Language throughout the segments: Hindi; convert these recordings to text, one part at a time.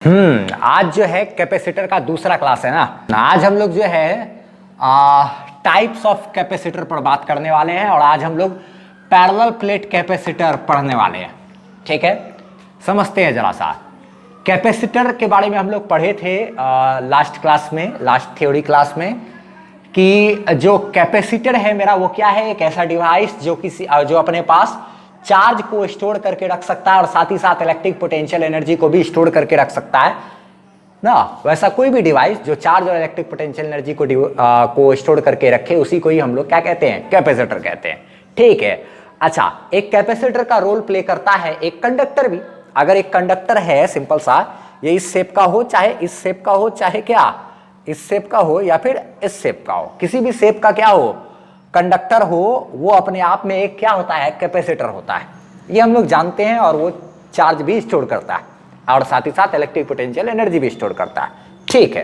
आज जो है कैपेसिटर का दूसरा क्लास है ना। आज हम लोग जो है टाइप्स ऑफ कैपेसिटर पर बात करने वाले हैं और आज हम लोग पैरेलल प्लेट कैपेसिटर पढ़ने वाले हैं। ठीक है, समझते हैं जरा सा। कैपेसिटर के बारे में हम लोग पढ़े थे लास्ट क्लास में, लास्ट थ्योरी क्लास में, कि जो कैपेसिटर है मेरा वो क्या है, एक ऐसा डिवाइस जो अपने पास चार्ज को स्टोर करके रख सकता है और साथ ही साथ इलेक्ट्रिक पोटेंशियल एनर्जी को भी स्टोर करके रख सकता है ना। वैसा कोई भी डिवाइस जो चार्ज और इलेक्ट्रिक पोटेंशियल एनर्जी को स्टोर करके रखे, उसी को ही हम लोग क्या कहते हैं, कैपेसिटर कहते हैं। ठीक है, अच्छा, एक कैपेसिटर का रोल प्ले करता है एक कंडक्टर भी। अगर एक कंडक्टर है सिंपल सा, ये इस शेप का हो, चाहे इस शेप का हो, चाहे क्या इस शेप का हो या फिर इस शेप का हो, किसी भी शेप का क्या हो, कंडक्टर हो, वो अपने आप में एक क्या होता है, कैपेसिटर होता है। ये हम लोग जानते हैं। और वो चार्ज भी स्टोर करता है और साथ ही साथ इलेक्ट्रिक पोटेंशियल एनर्जी भी स्टोर करता है। ठीक है,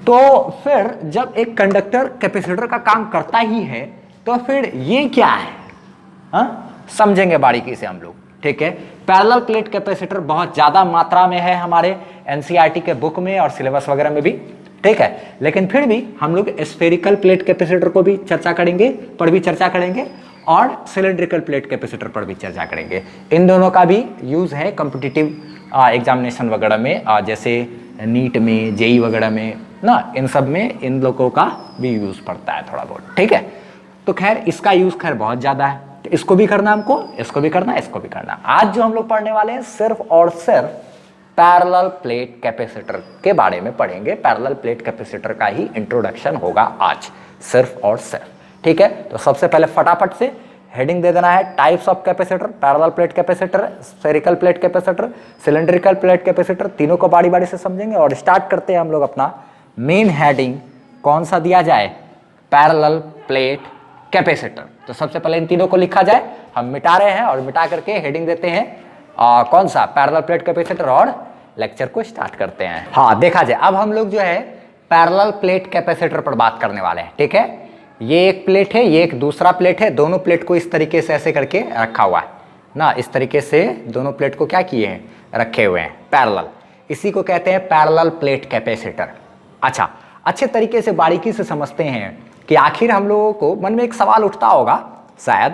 तो फिर जब एक कंडक्टर कैपेसिटर का काम करता ही है तो फिर ये क्या है, समझेंगे बारीकी से हम लोग। ठीक है, पैरेलल प्लेट कैपेसिटर बहुत ज्यादा मात्रा में है हमारे एनसीईआरटी के बुक में और सिलेबस वगैरह में भी। ठीक है, लेकिन फिर भी हम लोग स्फेरिकल प्लेट कैपेसिटर को भी चर्चा करेंगे और सिलेंड्रिकल प्लेट कैपेसिटर पर भी चर्चा करेंगे। इन दोनों का भी यूज है कॉम्पिटिटिव एग्जामिनेशन वगैरह में, जैसे नीट में, जेई वगैरह में ना, इन सब में इन लोगों का भी यूज पड़ता है थोड़ा बहुत। ठीक है, तो खैर इसका यूज खैर बहुत ज्यादा है, तो इसको भी करना हमको, इसको भी करना, इसको भी करना। आज जो हम लोग पढ़ने वाले हैं सिर्फ और सिर्फ पैरेलल प्लेट कैपेसिटर के बारे में पढ़ेंगे। पैरेलल प्लेट कैपेसिटर का ही इंट्रोडक्शन होगा आज, सिर्फ और सिर्फ। ठीक है, तो सबसे पहले फटाफट से हेडिंग दे देना है, types of capacitor, parallel plate capacitor, spherical plate capacitor, cylindrical plate capacitor, तीनों को बारी बारी से समझेंगे। और स्टार्ट करते हैं हम लोग अपना मेन हेडिंग। कौन सा दिया जाए, पैरेलल प्लेट कैपेसिटर। तो सबसे पहले इन तीनों को लिखा जाए, हम मिटा रहे हैं और मिटा करके हेडिंग देते हैं कौन सा, पैरेलल प्लेट कैपेसिटर, और लेक्चर को स्टार्ट करते हैं। हाँ, देखा जाए, अब हम लोग जो है पैरेलल प्लेट कैपेसिटर पर बात करने वाले हैं। ठीक है, ये एक प्लेट है, ये एक दूसरा प्लेट है, दोनों प्लेट को इस तरीके से ऐसे करके रखा हुआ है ना, इस तरीके से दोनों प्लेट को क्या किए हैं, रखे हुए हैं पैरेलल। इसी को कहते हैं पैरेलल प्लेट कैपेसिटर। अच्छा, अच्छे तरीके से बारीकी से समझते हैं कि आखिर हम लोगों को मन में एक सवाल उठता होगा शायद,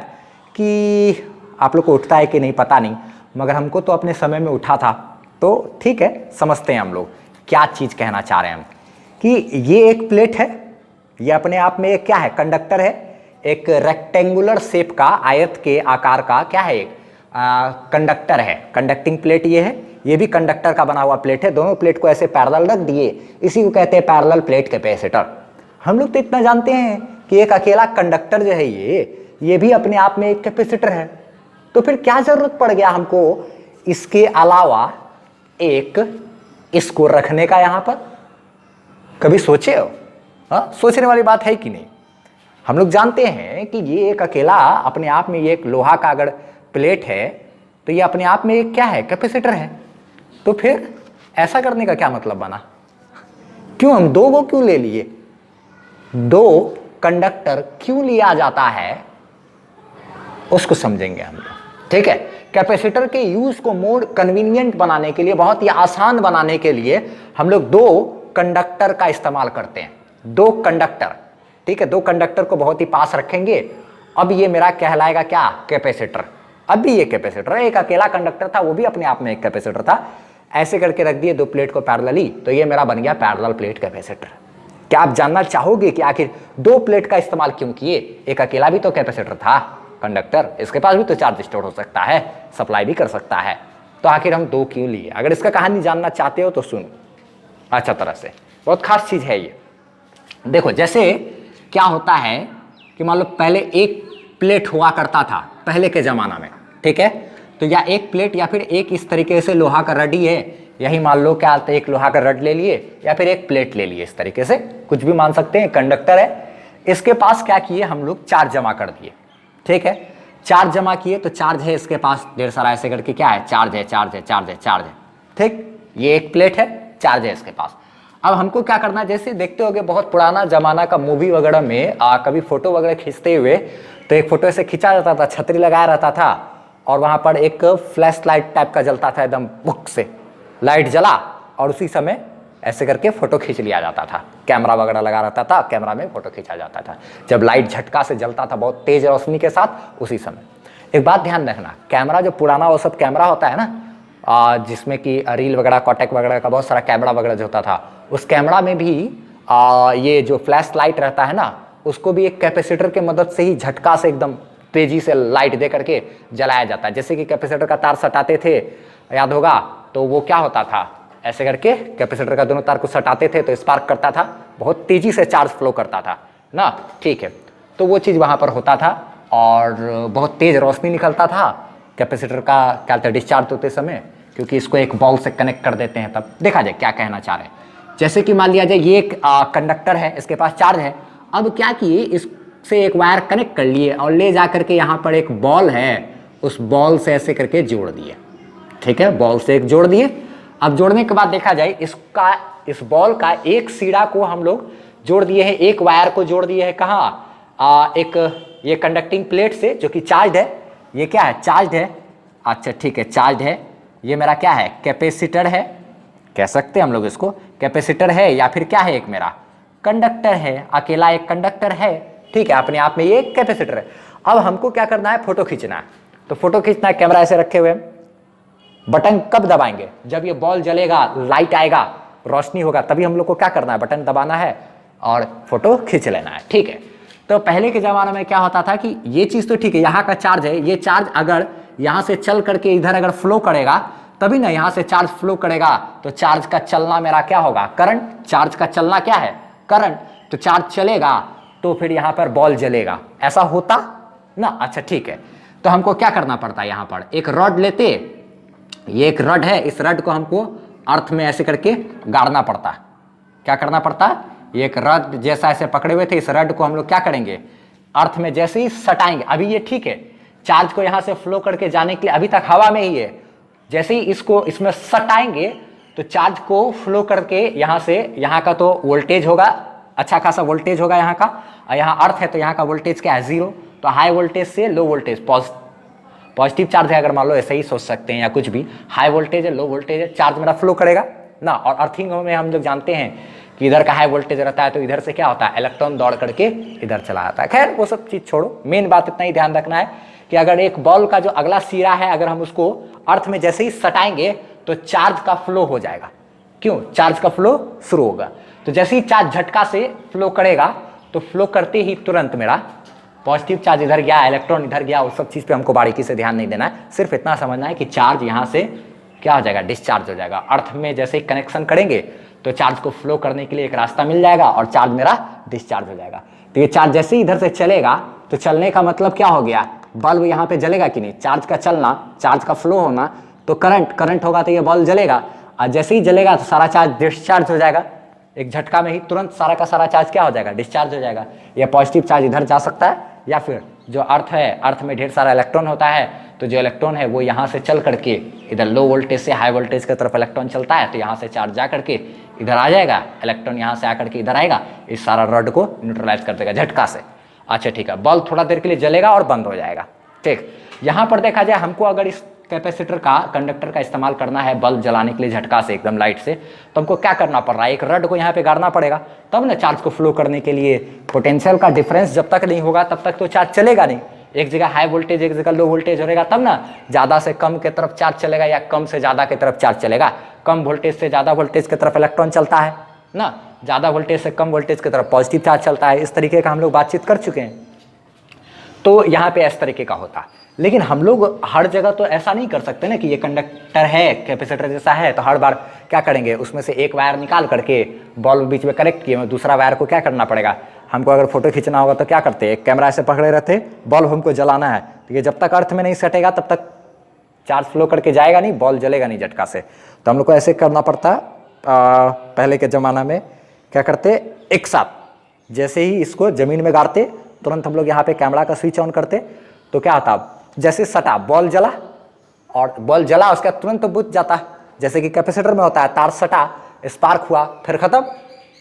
कि आप लोग को उठता है कि नहीं पता नहीं, मगर हमको तो अपने समय में उठा था। तो ठीक है, समझते हैं हम लोग क्या चीज़ कहना चाह रहे हैं हम, कि ये एक प्लेट है, ये अपने आप में एक क्या है, कंडक्टर है, एक रेक्टेंगुलर शेप का, आयत के आकार का क्या है, एक कंडक्टर है, कंडक्टिंग प्लेट ये है, ये भी कंडक्टर का बना हुआ प्लेट है। दोनों प्लेट को ऐसे पैरेलल रख दिए, इसी को कहते हैं पैरेलल प्लेट कैपेसिटर। हम लोग तो इतना जानते हैं कि एक अकेला कंडक्टर जो है ये भी अपने आप में एक कैपेसिटर है। तो फिर क्या जरूरत पड़ गया हमको इसके अलावा एक इसको रखने का यहां पर, कभी सोचे हो? सोचने वाली बात है कि नहीं। हम लोग जानते हैं कि ये एक अकेला अपने आप में, ये एक लोहा का अगर प्लेट है तो ये अपने आप में एक क्या है, कैपेसिटर है। तो फिर ऐसा करने का क्या मतलब बना, क्यों हम दो को क्यों ले लिए, दो कंडक्टर क्यों लिया जाता है, उसको समझेंगे हम लोग। ठीक है, कैपेसिटर के यूज को मोर कन्वीनियंट बनाने के लिए, बहुत ही आसान बनाने के लिए हम लोग दो कंडक्टर का इस्तेमाल करते हैं। दो कंडक्टर, ठीक है, दो कंडक्टर को बहुत ही पास रखेंगे। अब ये मेरा कहलाएगा क्या, कैपेसिटर। अब भी ये कैपेसिटर है, एक अकेला कंडक्टर था, वो भी अपने आप में एक कैपेसिटर था। ऐसे करके रख दिए दो प्लेट को पैरेलली, तो ये मेरा बन गया पैरेलल प्लेट कैपेसिटर। क्या आप जानना चाहोगे कि आखिर दो प्लेट का इस्तेमाल क्यों किए? एक अकेला भी तो कैपेसिटर था, कंडक्टर, इसके पास भी तो चार्ज स्टोर हो सकता है, सप्लाई भी कर सकता है, तो आखिर हम दो क्यों लिए? अगर इसका कहानी जानना चाहते हो तो सुनो अच्छा तरह से, बहुत खास चीज है ये। देखो, जैसे क्या होता है कि मान लो पहले एक प्लेट हुआ करता था पहले के जमाना में। ठीक है, तो या एक प्लेट या फिर एक इस तरीके से लोहा का रड ही है, यही मान लो क्या, एक लोहा का रड ले लिए या फिर एक प्लेट ले लिए, इस तरीके से कुछ भी मान सकते हैं, कंडक्टर है। इसके पास क्या किए हम लोग, चार्ज जमा कर दिए। ठीक है, चार्ज जमा किए तो चार्ज है इसके पास ढेर सारा, ऐसे करके क्या है, चार्ज है, चार्ज है, चार्ज है, चार्ज है। ठीक, ये एक प्लेट है, चार्ज है इसके पास। अब हमको क्या करना है, जैसे देखते होगे बहुत पुराना जमाना का मूवी वगैरह में कभी फोटो वगैरह खींचते हुए, तो एक फोटो ऐसे खींचा जाता था, छतरी लगाया रहता था और वहां पर एक फ्लैश लाइट टाइप का जलता था एकदम बुक से लाइट जला और उसी समय ऐसे करके फोटो खींच लिया जाता था। कैमरा वगैरह लगा रहता था, कैमरा में फोटो खींचा जाता था जब लाइट झटका से जलता था बहुत तेज रोशनी के साथ, उसी समय। एक बात ध्यान रखना, कैमरा जो पुराना वो सब कैमरा होता है ना, जिसमें कि रील वगैरह कॉटेक वगैरह का बहुत सारा कैमरा वगैरह जो होता था, उस कैमरा में भी ये जो फ्लैश लाइट रहता है ना, उसको भी एक कैपेसिटर के मदद से ही झटका से एकदम तेजी से लाइट दे करके जलाया जाता है। जैसे कि कैपेसिटर का तार सटाते थे, याद होगा, तो वो क्या होता था, ऐसे करके कैपेसिटर का दोनों तार को सटाते थे तो स्पार्क करता था, बहुत तेजी से चार्ज फ्लो करता था ना, ठीक है। तो वो चीज़ वहाँ पर होता था और बहुत तेज रोशनी निकलता था कैपेसिटर का क्या था डिस्चार्ज होते समय, क्योंकि इसको एक बॉल से कनेक्ट कर देते हैं। तब देखा जाए क्या कहना चाह रहे हैं। जैसे कि मान लिया जाए ये एक कंडक्टर है, इसके पास चार्ज है, अब क्या किए, इससे एक वायर कनेक्ट कर लिए और ले जा करके यहाँ पर एक बॉल है, उस बॉल से ऐसे करके जोड़ दिए, ठीक है, बॉल से एक जोड़ दिए। अब जोड़ने के बाद देखा जाए इस बॉल का एक सिरा को हम लोग जोड़ दिए हैं, एक वायर को जोड़ दिए हैं कहाँ, एक ये कंडक्टिंग प्लेट से जो कि चार्ज है, ये क्या है, चार्ज है, अच्छा ठीक है, चार्ज है, ये मेरा क्या है, कैपेसिटर है, कह सकते हैं हम लोग इसको कैपेसिटर है, या फिर क्या है, एक मेरा कंडक्टर है, अकेला एक कंडक्टर है, ठीक है, अपने आप में ये एक कैपेसिटर है। अब हमको क्या करना है, फोटो खींचना है। तो फोटो खींचना है, कैमरा ऐसे रखे हुए, बटन कब दबाएंगे, जब ये बॉल जलेगा, लाइट आएगा, रोशनी होगा, तभी हम लोग को क्या करना है, बटन दबाना है और फोटो खींच लेना है, ठीक है। तो पहले के ज़माने में क्या होता था कि ये चीज़ तो ठीक है, यहाँ का चार्ज है, ये चार्ज अगर यहाँ से चल करके इधर अगर फ्लो करेगा तभी ना, यहाँ से चार्ज फ्लो करेगा तो चार्ज का चलना मेरा क्या होगा, करंट, चार्ज का चलना क्या है, करंट, तो चार्ज चलेगा तो फिर यहाँ पर बॉल जलेगा, ऐसा होता ना। अच्छा ठीक है, तो हमको क्या करना पड़ता है, यहाँ पर एक रॉड लेते, ये एक रड है, इस रड को हमको अर्थ में ऐसे करके गाड़ना पड़ता है। क्या करना पड़ता है, ये एक रड जैसा ऐसे पकड़े हुए थे, इस रड को हम लोग क्या करेंगे, अर्थ में जैसे ही सटाएंगे, अभी ये ठीक है, चार्ज को यहाँ से फ्लो करके जाने के लिए अभी तक हवा में ही है, जैसे ही इसको इसमें सटाएंगे तो चार्ज को फ्लो करके यहाँ से, यहाँ का तो वोल्टेज होगा, अच्छा खासा वोल्टेज होगा यहाँ का, और यहाँ अर्थ है तो यहाँ का वोल्टेज क्या है, जीरो, तो हाई वोल्टेज से लो वोल्टेज, पॉजिटिव चार्ज है, अगर मान लो ऐसे ही सोच सकते हैं, या कुछ भी, हाई वोल्टेज है, लो वोल्टेज है, चार्ज मेरा फ्लो करेगा ना। और अर्थिंग में हम लोग जानते हैं कि इधर का हाई वोल्टेज रहता है तो इधर से क्या होता है, इलेक्ट्रॉन दौड़ करके इधर चला जाता है। खैर वो सब चीज़ छोड़ो, मेन बात इतना ही ध्यान रखना है कि अगर एक बॉल का जो अगला सिरा है, अगर हम उसको अर्थ में जैसे ही सटाएंगे तो चार्ज का फ्लो हो जाएगा। क्यों, चार्ज का फ्लो शुरू होगा, तो जैसे ही चार्ज झटका से फ्लो करेगा तो फ्लो करते ही तुरंत मेरा पॉजिटिव चार्ज इधर गया, इलेक्ट्रॉन इधर गया, उस सब चीज़ पे हमको बारीकी से ध्यान नहीं देना है, सिर्फ इतना समझना है कि चार्ज यहाँ से क्या हो जाएगा, डिस्चार्ज हो जाएगा। अर्थ में जैसे ही कनेक्शन करेंगे तो चार्ज को फ्लो करने के लिए एक रास्ता मिल जाएगा और चार्ज मेरा डिस्चार्ज हो जाएगा। तो ये चार्ज जैसे ही इधर से चलेगा तो चलने का मतलब क्या हो गया, बल्ब यहाँ पे जलेगा कि नहीं, चार्ज का चलना, चार्ज का फ्लो होना, तो करंट होगा तो ये बल्ब जलेगा, और जैसे ही जलेगा तो सारा चार्ज डिस्चार्ज हो जाएगा, एक झटका में ही तुरंत सारा का सारा चार्ज क्या हो जाएगा, डिस्चार्ज हो जाएगा। ये पॉजिटिव चार्ज इधर जा सकता है, या फिर जो अर्थ है, अर्थ में ढेर सारा इलेक्ट्रॉन होता है, तो जो इलेक्ट्रॉन है वो यहाँ से चल करके इधर लो वोल्टेज से हाई वोल्टेज की तरफ इलेक्ट्रॉन चलता है, तो यहाँ से चार्ज जा करके इधर आ जाएगा, इलेक्ट्रॉन यहाँ से आकर के इधर आएगा, इस सारा रड को न्यूट्रलाइज कर देगा झटका से। अच्छा ठीक है, बल्ब थोड़ा देर के लिए जलेगा और बंद हो जाएगा। ठीक, यहाँ पर देखा जाए हमको अगर इस कैपेसिटर का, कंडक्टर का इस्तेमाल करना है बल्ब जलाने के लिए झटका से एकदम लाइट से, तो हमको क्या करना पड़ रहा है, एक रड को यहाँ पे गाड़ना पड़ेगा, तब ना चार्ज को फ्लो करने के लिए। पोटेंशियल का डिफरेंस जब तक नहीं होगा तब तक तो चार्ज चलेगा नहीं, एक जगह हाई वोल्टेज एक जगह लो वोल्टेज रहेगा, तब ना ज़्यादा से कम की तरफ चार्ज चलेगा या कम से ज़्यादा की तरफ चार्ज चलेगा। कम वोल्टेज से ज़्यादा वोल्टेज की तरफ इलेक्ट्रॉन चलता है ना, ज़्यादा वोल्टेज से कम वोल्टेज की तरफ पॉजिटिव चार्ज चलता है। इस तरीके का हम लोग बातचीत कर चुके हैं, तो यहाँ पे इस तरीके का होता है। लेकिन हम लोग हर जगह तो ऐसा नहीं कर सकते ना कि ये कंडक्टर है, कैपेसिटर जैसा है, तो हर बार क्या करेंगे, उसमें से एक वायर निकाल करके बॉल बीच में कनेक्ट किए, दूसरा वायर को क्या करना पड़ेगा, हमको अगर फोटो खींचना होगा तो क्या करते हैं, एक कैमरा ऐसे पकड़े रहते, बॉल हमको जलाना है, तो ये जब तक अर्थ में नहीं सटेगा तब तक चार्ज फ्लो करके जाएगा नहीं, बॉल जलेगा नहीं झटका से। तो हम लोग को ऐसे करना पड़ता। पहले के ज़माना में क्या करते, एक साथ जैसे ही इसको ज़मीन में गाड़ते, तुरंत हम लोग यहाँ पे कैमरा का स्विच ऑन करते, तो क्या होता, जैसे सटा बॉल जला, और बॉल जला उसके बाद तुरंत तो बुझ जाता है, जैसे कि कैपेसिटर में होता है, तार सटा, स्पार्क हुआ, फिर ख़त्म।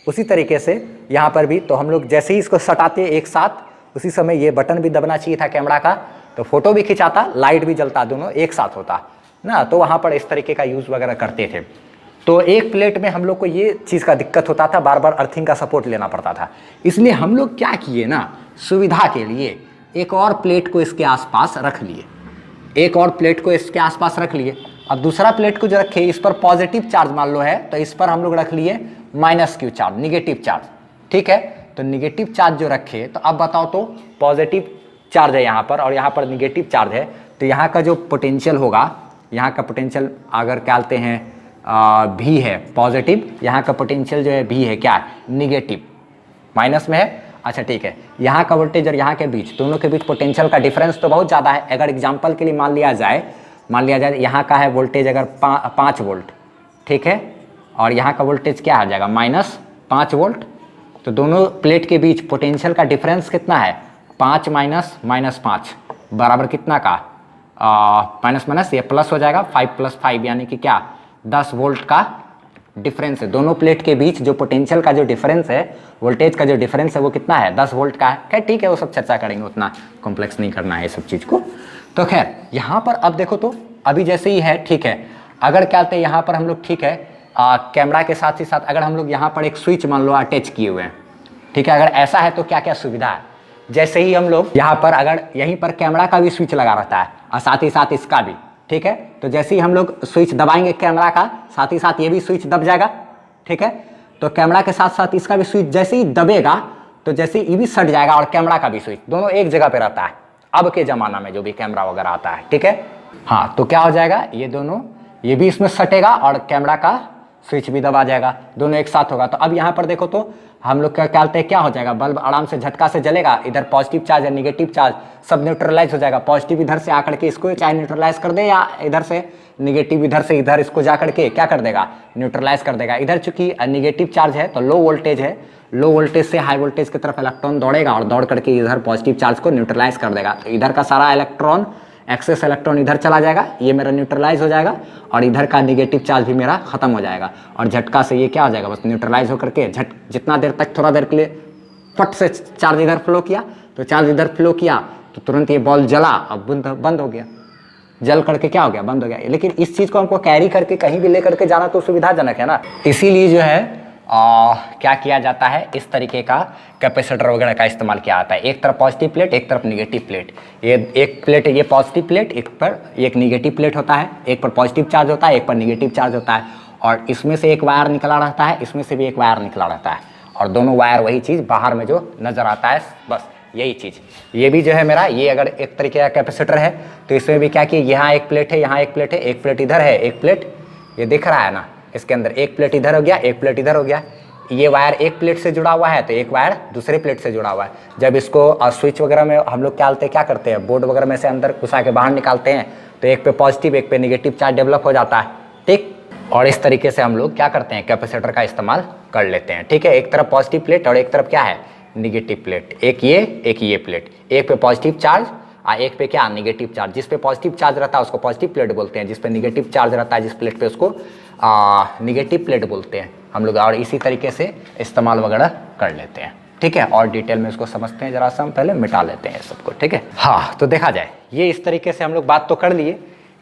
उसी तरीके से यहाँ पर भी, तो हम लोग जैसे ही इसको सटाते एक साथ, उसी समय ये बटन भी दबना चाहिए था कैमरा का, तो फोटो भी खिंचाता, लाइट भी जलता, दोनों एक साथ होता ना। तो वहाँ पर इस तरीके का यूज़ वगैरह करते थे। तो एक प्लेट में हम लोग को ये चीज़ का दिक्कत होता था, बार बार अर्थिंग का सपोर्ट लेना पड़ता था। इसलिए हम लोग क्या किए ना, सुविधा के लिए एक और प्लेट को इसके आसपास रख लिए, एक और प्लेट को इसके आसपास रख लिए। अब दूसरा प्लेट को जो रखे इस पर पॉजिटिव चार्ज मान लो है, तो इस पर हम लोग रख लिए -q चार्ज, निगेटिव चार्ज। ठीक है, तो निगेटिव चार्ज जो रखे, तो अब बताओ तो पॉजिटिव चार्ज है यहाँ पर और यहाँ पर निगेटिव चार्ज है, तो यहाँ का जो पोटेंशियल होगा, यहाँ का पोटेंशियल अगर क्या कहते हैं भी है पॉजिटिव, यहाँ का पोटेंशियल जो है भी है क्या, निगेटिव, माइनस में है। अच्छा ठीक है, यहाँ का वोल्टेज और यहाँ के बीच, दोनों के बीच पोटेंशियल का डिफरेंस तो बहुत ज़्यादा है। अगर एग्जांपल के लिए मान लिया जाए यहाँ का है वोल्टेज अगर 5 वोल्ट, ठीक है, और यहाँ का वोल्टेज क्या आ जाएगा -5 वोल्ट, तो दोनों प्लेट के बीच पोटेंशियल का डिफरेंस कितना है, 5 माइनस -5 बराबर कितना का, माइनस माइनस ये प्लस हो जाएगा, 5 + 5 यानी कि क्या, 10 वोल्ट का डिफरेंस है। दोनों प्लेट के बीच जो पोटेंशियल का जो डिफरेंस है, वोल्टेज का जो डिफरेंस है वो कितना है, 10 वोल्ट का है। खैर ठीक है, वो सब चर्चा करेंगे, उतना कॉम्प्लेक्स नहीं करना है ये सब चीज़ को। तो खैर यहाँ पर अब देखो तो अभी जैसे ही है, ठीक है, अगर क्या कहते हैं यहाँ पर हम लोग, ठीक है, कैमरा के साथ ही साथ अगर हम लोग यहाँ पर एक स्विच मान लो अटैच किए हुए हैं, ठीक है, अगर ऐसा है तो क्या क्या सुविधा है। जैसे ही हम लोग यहाँ पर अगर यहीं पर कैमरा का भी स्विच लगा रहता है और साथ ही साथ इसका भी, ठीक है, तो जैसे ही हम लोग स्विच दबाएंगे कैमरा का, साथ ही साथ ये भी स्विच दब जाएगा। ठीक है, तो कैमरा के साथ साथ इसका भी स्विच जैसे ही दबेगा तो जैसे ये भी सट जाएगा और कैमरा का भी स्विच, दोनों एक जगह पे रहता है अब के ज़माना में जो भी कैमरा वगैरह आता है। ठीक है, हाँ, तो क्या हो जाएगा, ये दोनों, ये भी इसमें सटेगा और कैमरा का स्विच भी दबा जाएगा, दोनों एक साथ होगा। तो अब यहाँ पर देखो तो हम लोग क्या कहते हैं, क्या हो जाएगा, बल्ब आराम से झटका से जलेगा, इधर पॉजिटिव चार्ज या निगेटिव चार्ज सब न्यूट्रलाइज हो जाएगा। पॉजिटिव इधर से आकर के इसको चाहे न्यूट्रलाइज कर दे, या इधर से निगेटिव इधर से इधर इसको जा करके क्या कर देगा, न्यूट्रलाइज कर देगा। इधर चूंकि निगेटिव चार्ज है तो लो वोल्टेज है, लो वोल्टेज से हाई वोल्टेज की तरफ इलेक्ट्रॉन दौड़ेगा और दौड़ करके इधर पॉजिटिव चार्ज को न्यूट्रलाइज कर देगा। तो इधर का सारा इलेक्ट्रॉन, एक्सेस इलेक्ट्रॉन इधर चला जाएगा, ये मेरा न्यूट्रलाइज हो जाएगा और इधर का निगेटिव चार्ज भी मेरा खत्म हो जाएगा और झटका से ये क्या हो जाएगा, बस न्यूट्रलाइज होकर के जितना देर तक, थोड़ा देर के लिए फट से चार्ज इधर फ्लो किया, तो चार्ज इधर फ्लो किया तो तुरंत ये बॉल जला, अब बंद हो गया, जल करके क्या हो गया, बंद हो गया। लेकिन इस चीज़ को हमको कैरी करके कहीं भी ले करके जाना तो सुविधाजनक है ना, इसीलिए जो है क्या किया जाता है, इस तरीके का कैपेसिटर वगैरह का इस्तेमाल किया जाता है। एक तरफ पॉजिटिव प्लेट, एक तरफ निगेटिव प्लेट, ये एक प्लेट ये पॉजिटिव प्लेट, एक पर एक निगेटिव प्लेट होता है, एक पर पॉजिटिव चार्ज होता है, एक पर निगेटिव चार्ज होता है, और इसमें से एक वायर निकला रहता है, इसमें से भी एक वायर निकला रहता है, और दोनों वायर वही चीज़ बाहर में जो नज़र आता है, बस यही चीज़। ये भी जो है मेरा, ये अगर एक तरीके का कैपेसिटर है तो इसमें भी क्या कि यहाँ एक प्लेट है, यहाँ एक प्लेट है, एक प्लेट इधर है, एक प्लेट ये दिख रहा है ना, इसके अंदर एक प्लेट इधर हो गया, एक प्लेट इधर हो गया। ये वायर एक प्लेट से जुड़ा हुआ है तो एक वायर दूसरे प्लेट से जुड़ा हुआ है। जब इसको स्विच वगैरह में हम लोग क्या करते हैं, बोर्ड वगैरह में से अंदर घुसा के बाहर निकालते हैं, तो एक पे पॉजिटिव एक पे निगेटिव चार्ज डेवलप हो जाता है। ठीक, और इस तरीके से हम लोग क्या करते हैं, कैपेसिटर का इस्तेमाल कर लेते हैं। ठीक है, एक तरफ पॉजिटिव प्लेट और एक तरफ क्या है, निगेटिव प्लेट, एक ये प्लेट, एक पे पॉजिटिव चार्ज और एक पे क्या, निगेटिव चार्ज। जिस पे पॉजिटिव चार्ज रहता है उसको पॉजिटिव प्लेट बोलते हैं, जिस पे निगेटिव चार्ज रहता है जिस प्लेट पे उसको निगेटिव प्लेट बोलते हैं हम लोग। और इसी तरीके से इस्तेमाल वगैरह कर लेते हैं। ठीक है, और डिटेल में इसको समझते हैं, जरा सा हम पहले मिटा लेते हैं सबको। ठीक है, हाँ, तो देखा जाए ये इस तरीके से हम लोग बात तो कर लिए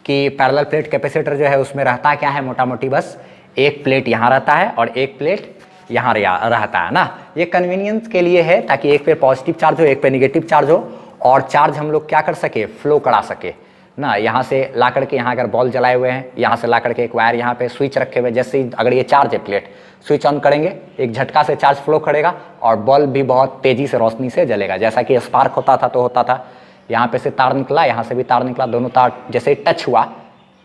कि पैरेलल प्लेट कैपेसिटर जो है उसमें रहता क्या है, मोटा मोटी बस एक प्लेट यहाँ रहता है और एक प्लेट यहाँ रहता है ना। ये कन्वीनियंस के लिए है ताकि एक पे पॉजिटिव चार्ज हो एक पे निगेटिव चार्ज हो और चार्ज हम लोग क्या कर सके, फ्लो करा सके ना। यहाँ से ला करके, यहाँ अगर बॉल जलाए हुए हैं, यहाँ से ला करके एक वायर यहाँ पे स्विच रखे हुए, जैसे ही अगर ये चार्ज है प्लेट, स्विच ऑन करेंगे एक झटका से चार्ज फ्लो करेगा और बल्ब भी बहुत तेज़ी से रोशनी से जलेगा। जैसा कि स्पार्क होता था तो होता था, यहाँ पे से तार निकला, यहाँ से भी तार निकला, दोनों तार जैसे टच हुआ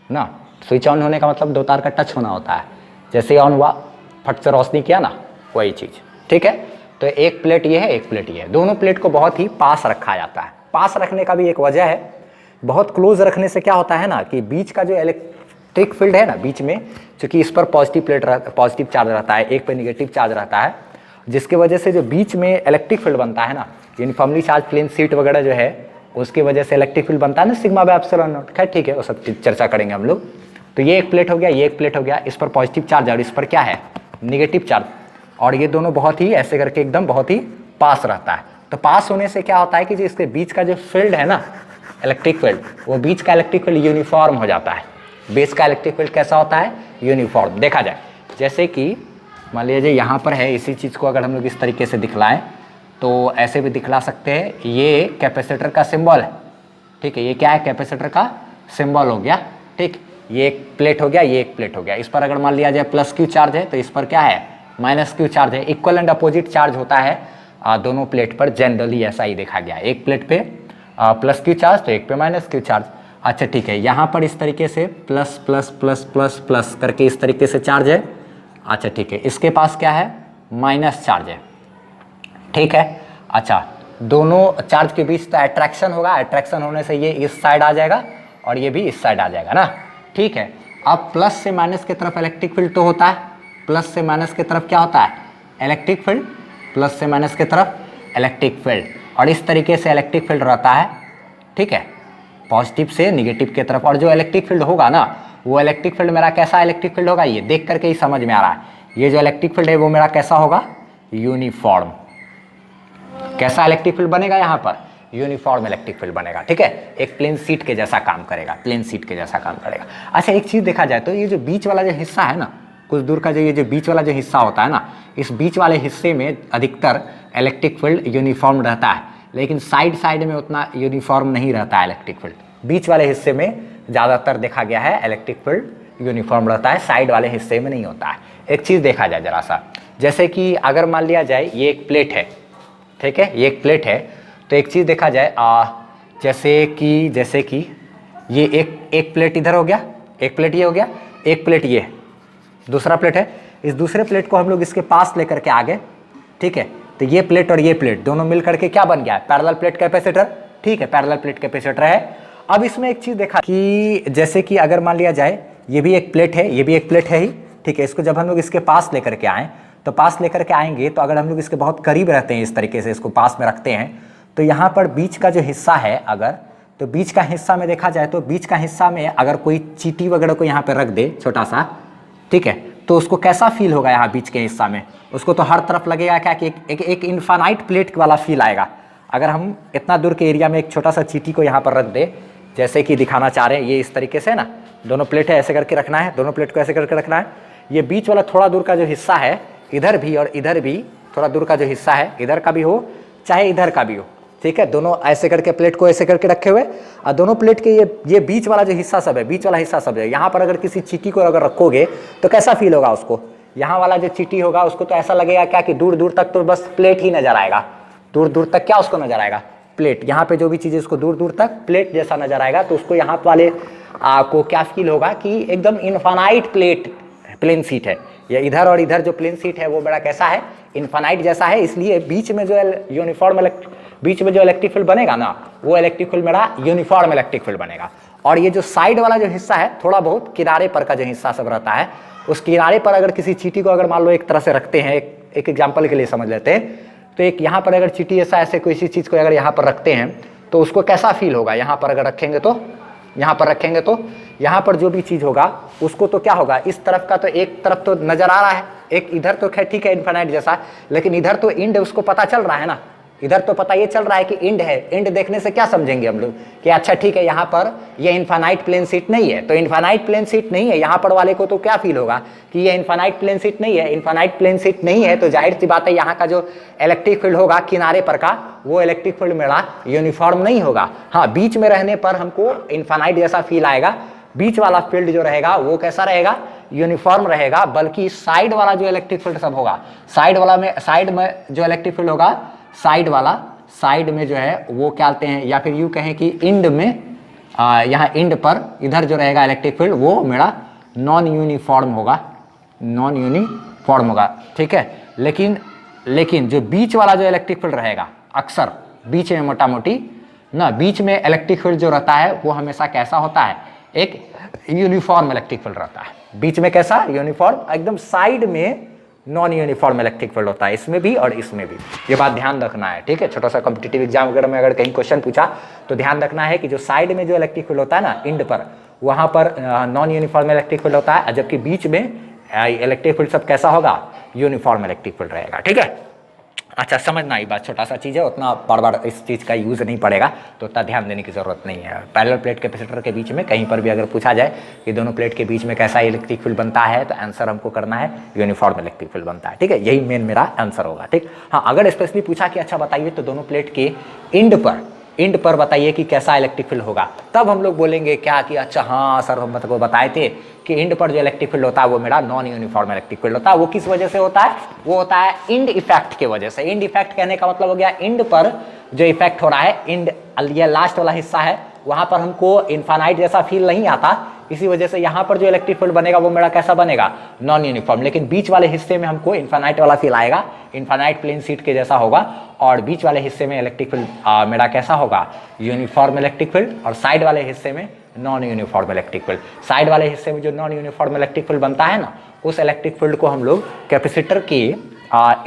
ना, स्विच ऑन होने का मतलब दो तार का टच होना होता है, जैसे ही ऑन हुआ फट से रोशनी किया ना, वही चीज़। ठीक है, तो एक प्लेट ये है, एक प्लेट ये है, दोनों प्लेट को बहुत ही पास रखा जाता है। पास रखने का भी एक वजह है, बहुत क्लोज रखने से क्या होता है ना कि बीच का जो इलेक्ट्रिक फील्ड है ना, बीच में चूंकि इस पर पॉजिटिव चार्ज रहता है, एक पे निगेटिव चार्ज रहता है, जिसकी वजह से जो बीच में इलेक्ट्रिक फील्ड बनता है ना, यूनिफॉर्मली चार्ज प्लेन शीट वगैरह जो है उसकी वजह से इलेक्ट्रिक फील्ड बनता है ना, सिग्मा बाय एप्सिलॉन नॉट। खैर ठीक है, वो सब चर्चा करेंगे हम लोग। तो ये एक प्लेट हो गया, ये एक प्लेट हो गया, इस पर पॉजिटिव चार्ज और इस पर क्या है, निगेटिव चार्ज, और ये दोनों बहुत ही ऐसे करके एकदम बहुत ही पास रहता है। तो पास होने से क्या होता है कि जो इसके बीच का जो फील्ड है ना, इलेक्ट्रिक फील्ड, वो बीच का इलेक्ट्रिक फील्ड यूनिफॉर्म हो जाता है। बेस का इलेक्ट्रिक फील्ड कैसा होता है, यूनिफॉर्म। देखा जाए जैसे कि मान लीजिए यहाँ पर है, इसी चीज़ को अगर हम लोग इस तरीके से दिखलाएं तो ऐसे भी दिखला सकते हैं, ये कैपेसिटर का सिंबल है, ठीक है, ये क्या है, कैपेसिटर का सिंबल हो गया, ठीक, ये एक प्लेट हो गया, ये एक प्लेट हो गया। इस पर अगर मान लिया जाए प्लस क्यू चार्ज है तो इस पर क्या है, माइनस क्यू चार्ज है। इक्वल एंड अपोजिट चार्ज होता है दोनों प्लेट पर, जनरली ऐसा ही देखा गया, एक प्लेट पे प्लस क्यू चार्ज तो एक पे माइनस क्यू चार्ज। अच्छा ठीक है, यहाँ पर इस तरीके से plus plus plus plus plus करके इस तरीके से चार्ज है। अच्छा ठीक है, इसके पास क्या है, माइनस चार्ज है, ठीक है। अच्छा, दोनों चार्ज के बीच तो अट्रैक्शन होगा, अट्रैक्शन होने से ये इस साइड आ जाएगा और ये भी इस साइड आ जाएगा ना, ठीक है। अब प्लस से माइनस की तरफ इलेक्ट्रिक फील्ड तो होता है, प्लस से माइनस की तरफ क्या होता है, इलेक्ट्रिक फील्ड, प्लस से माइनस की तरफ इलेक्ट्रिक फील्ड, और इस तरीके से इलेक्ट्रिक फील्ड रहता है, ठीक है, पॉजिटिव से निगेटिव की तरफ। और जो इलेक्ट्रिक फील्ड होगा ना, वो इलेक्ट्रिक फील्ड मेरा कैसा इलेक्ट्रिक फील्ड होगा, ये देख करके ही समझ में आ रहा है, ये जो इलेक्ट्रिक फील्ड है वो मेरा कैसा होगा, यूनिफॉर्म। कैसा इलेक्ट्रिक फील्ड बनेगा यहाँ पर, यूनिफॉर्म इलेक्ट्रिक फील्ड बनेगा, ठीक है, एक प्लेन सीट के जैसा काम करेगा, प्लेन सीट के जैसा काम करेगा। अच्छा एक चीज़ देखा जाए तो ये जो बीच वाला जो हिस्सा है ना, कुछ दूर का जो ये जो बीच वाला जो हिस्सा होता है ना, इस बीच वाले हिस्से में अधिकतर इलेक्ट्रिक फील्ड यूनिफॉर्म रहता है, लेकिन साइड साइड में उतना यूनिफॉर्म नहीं रहता है इलेक्ट्रिक फील्ड। बीच वाले हिस्से में ज़्यादातर देखा गया है इलेक्ट्रिक फील्ड यूनिफॉर्म रहता है, साइड वाले हिस्से में नहीं होता है। एक चीज़ देखा जाए जरा सा, जैसे कि अगर मान लिया जाए ये एक प्लेट है, ठीक है, ये एक प्लेट है, तो एक चीज़ देखा जाए जैसे कि ये एक प्लेट इधर हो गया, एक प्लेट ये हो गया, एक प्लेट ये दूसरा प्लेट है, इस दूसरे प्लेट को हम लोग इसके पास लेकर के आगे, ठीक है, तो ये प्लेट और ये प्लेट दोनों मिल करके क्या बन गया, पैरेलल प्लेट कैपेसिटर, ठीक है, पैरेलल प्लेट कैपेसिटर है। अब इसमें एक चीज़ देखा कि जैसे कि अगर मान लिया जाए ये भी एक प्लेट है, ये भी एक प्लेट है ही, ठीक है, इसको जब हम लोग इसके पास लेकर के आएँ तो पास लेकर के आएंगे तो अगर हम लोग इसके बहुत करीब रहते हैं, इस तरीके से इसको पास में रखते हैं, तो यहाँ पर बीच का जो हिस्सा है अगर, तो बीच का हिस्सा में देखा जाए तो बीच का हिस्सा में अगर कोई चींटी वगैरह को यहाँ पर रख दे छोटा सा, ठीक है, तो उसको कैसा फील होगा यहाँ बीच के हिस्सा में, उसको तो हर तरफ लगेगा क्या कि एक इन्फानाइट प्लेट वाला फील आएगा। अगर हम इतना दूर के एरिया में एक छोटा सा चींटी को यहाँ पर रख दे, जैसे कि दिखाना चाह रहे हैं, ये इस तरीके से ना, दोनों प्लेट है ऐसे करके रखना है, दोनों प्लेट को ऐसे करके रखना है, ये बीच वाला थोड़ा दूर का जो हिस्सा है, इधर भी और इधर भी थोड़ा दूर का जो हिस्सा है, इधर का भी हो चाहे इधर का भी हो, ठीक है, दोनों ऐसे करके प्लेट को ऐसे करके रखे हुए, और दोनों प्लेट के ये बीच वाला जो हिस्सा सब है, बीच वाला हिस्सा सब है, यहाँ पर अगर किसी चींटी को अगर रखोगे तो कैसा फील होगा उसको, यहाँ वाला जो चींटी होगा उसको तो ऐसा लगेगा क्या कि दूर दूर तक तो बस प्लेट ही नजर आएगा, दूर दूर तक क्या उसको नजर आएगा, प्लेट, यहाँ पे जो भी चीज़ है उसको दूर दूर तक प्लेट जैसा नजर आएगा। तो उसको यहाँ वाले को क्या फील होगा कि एकदम इन्फानाइट प्लेन सीट है, या इधर और इधर जो प्लेन सीट है वो बड़ा कैसा है, इन्फानाइट जैसा है, इसलिए बीच में जो यूनिफॉर्म बीच में जो इलेक्ट्रिक फील्ड बनेगा ना, वो इलेक्ट्रिक फील्ड मेरा यूनिफॉर्म इलेक्ट्रिक फील्ड बनेगा। और ये जो साइड वाला जो हिस्सा है, थोड़ा बहुत किनारे पर का जो हिस्सा सब रहता है, उस किनारे पर अगर किसी चींटी को अगर मान लो एक तरह से रखते हैं, एक एग्जाम्पल के लिए समझ लेते हैं, तो एक यहाँ पर अगर चींटी ऐसे किसी चीज़ को अगर यहाँ पर रखते हैं तो उसको कैसा फील होगा, यहाँ पर अगर रखेंगे तो, यहाँ पर रखेंगे तो यहाँ पर जो भी चीज़ होगा उसको तो क्या होगा, इस तरफ का तो एक तरफ तो नज़र आ रहा है, एक इधर तो खैर ठीक है इन्फानाइट जैसा, लेकिन इधर तो इंड उसको पता चल रहा है ना, इधर तो पता ये चल रहा है कि इंड है। इंड देखने से क्या समझेंगे हम लोग कि अच्छा ठीक है यहाँ पर ये इन्फानाइट प्लेन सीट नहीं है, तो इन्फानाइट प्लेन सीट नहीं है, यहाँ पर वाले को तो क्या फील होगा कि ये इन्फानाइट प्लेन सीट नहीं है, इन्फानाइट प्लेन सीट नहीं है, तो जाहिर सी बात है यहाँ का जो इलेक्ट्रिक फील्ड होगा किनारे पर का, वो इलेक्ट्रिक फील्ड मेरा यूनिफॉर्म नहीं होगा। हाँ, बीच में रहने पर हमको इन्फानाइट जैसा फील आएगा, बीच वाला फील्ड जो रहेगा वो कैसा रहेगा, यूनिफॉर्म रहेगा, बल्कि साइड वाला जो इलेक्ट्रिक फील्ड सब होगा, साइड में जो इलेक्ट्रिक फील्ड होगा, साइड में जो है वो क्या कहते हैं, या फिर यूँ कहें कि इंड में, यहाँ इंड पर इधर जो रहेगा इलेक्ट्रिक फील्ड वो मेरा नॉन यूनिफॉर्म होगा, ठीक है। लेकिन जो बीच वाला जो इलेक्ट्रिक फील्ड रहेगा, अक्सर बीच में मोटा मोटी ना, बीच में इलेक्ट्रिक फील्ड जो रहता है वो हमेशा कैसा होता है, एक यूनिफॉर्म इलेक्ट्रिक फील्ड रहता है। बीच में कैसा, यूनिफॉर्म, एकदम साइड में नॉन यूनिफॉर्म इलेक्ट्रिक फील्ड होता है, इसमें भी और इसमें भी, ये बात ध्यान रखना है, ठीक है। छोटा सा कॉम्पिटिटिव एग्जाम वगैरह में अगर कहीं क्वेश्चन पूछा तो ध्यान रखना है कि जो साइड में जो इलेक्ट्रिक फील्ड होता है ना, इंड पर, वहाँ पर नॉन यूनिफॉर्म इलेक्ट्रिक फील्ड होता है, जबकि बीच में इलेक्ट्रिक फील्ड सब कैसा होगा, यूनिफॉर्म इलेक्ट्रिक फील्ड रहेगा, ठीक है। अच्छा, समझना ही बात, छोटा सा चीज़ है, उतना बार बार इस चीज़ का यूज़ नहीं पड़ेगा, तो उतना ध्यान देने की ज़रूरत नहीं है। पैरेलल प्लेट कैपेसिटर के बीच में कहीं पर भी अगर पूछा जाए कि दोनों प्लेट के बीच में कैसा इलेक्ट्रिक फील्ड बनता है, तो आंसर हमको करना है यूनिफॉर्म इलेक्ट्रिक फील्ड बनता है। ठीक है, यही मेन मेरा आंसर होगा। ठीक, हाँ, अगर स्पेशली पूछा कि अच्छा बताइए तो दोनों प्लेट के इंड पर बताइए कि कैसा इलेक्ट्रिक फील्ड होगा, तब हम लोग बोलेंगे क्या कि अच्छा हाँ सर, हम को बताए थे कि इंड पर जो इलेक्ट्रिक फील्ड होता है वो मेरा नॉन यूनिफॉर्म इलेक्ट्रिक फील्ड होता है। वो किस वजह से होता है? वो होता है इंड इफेक्ट के वजह से। इंड इफेक्ट कहने का मतलब हो गया इंड पर जो इफेक्ट हो रहा है, इंड ये लास्ट वाला हिस्सा है, वहां पर हमको इन्फानाइट जैसा फील नहीं आता, इसी वजह से यहाँ पर जो इलेक्ट्रिक फील्ड बनेगा वो मेरा कैसा बनेगा? Non uniform. लेकिन बीच वाले हिस्से में हमको इन्फानाइट वाला फील आएगा, इन्फानाइट प्लेन शीट के जैसा होगा, और बीच वाले हिस्से में इलेक्ट्रिक फील्ड मेरा कैसा होगा? यूनिफॉर्म इलेक्ट्रिक फील्ड, और साइड वाले हिस्से में non uniform electric field. Side वाले हिस्से में जो नॉन यूनिफॉर्म इलेक्ट्रिक फील्ड बनता है ना, उस इलेक्ट्रिक फील्ड को हम लोग कैपेसिटर के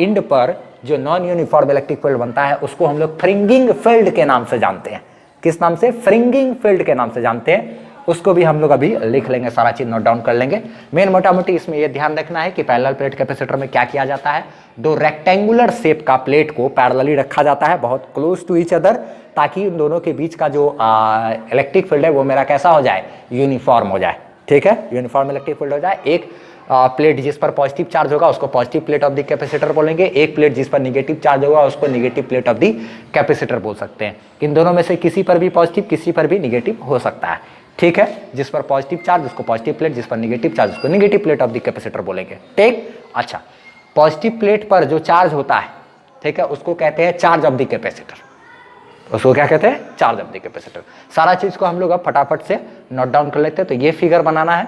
इंड पर जो नॉन यूनिफॉर्म इलेक्ट्रिक फील्ड बनता है उसको हम लोग फ्रिंगिंग फील्ड के नाम से जानते हैं। किस नाम से? फ्रिंगिंग फील्ड के नाम से जानते हैं। उसको भी हम लोग अभी लिख लेंगे, सारा चीज नोट डाउन कर लेंगे। मेन मोटा मोटी इसमें यह ध्यान रखना है कि पैरेलल प्लेट कैपेसिटर में क्या किया जाता है, दो रेक्टेंगुलर शेप का प्लेट को पैरेलली रखा जाता है, बहुत क्लोज टू ईच अदर, ताकि उन दोनों के बीच का जो इलेक्ट्रिक फील्ड है वो मेरा कैसा हो जाए? यूनिफॉर्म हो जाए। ठीक है, यूनिफॉर्म इलेक्ट्रिक फील्ड हो जाए। एक प्लेट जिस पर पॉजिटिव चार्ज होगा उसको positive plate of the capacitor बोलेंगे, एक प्लेट जिस पर निगेटिव चार्ज होगा उसको negative plate of the capacitor बोल सकते हैं। इन दोनों में से किसी पर भी पॉजिटिव, किसी पर भी निगेटिव हो सकता है। ठीक है, जिस पर पॉजिटिव चार्ज उसको पॉजिटिव प्लेट, जिस पर निगेटिव चार्ज उसको negative plate of the capacitor बोलेंगे। ठीक, अच्छा, पॉजिटिव प्लेट पर जो चार्ज होता है, ठीक है, उसको कहते हैं चार्ज ऑफ द कैपेसिटर। उसको क्या कहते हैं? Charge of the capacitor. सारा चीज को हम लोग अब फटाफट से नोट डाउन कर लेते हैं। तो ये फिगर बनाना है,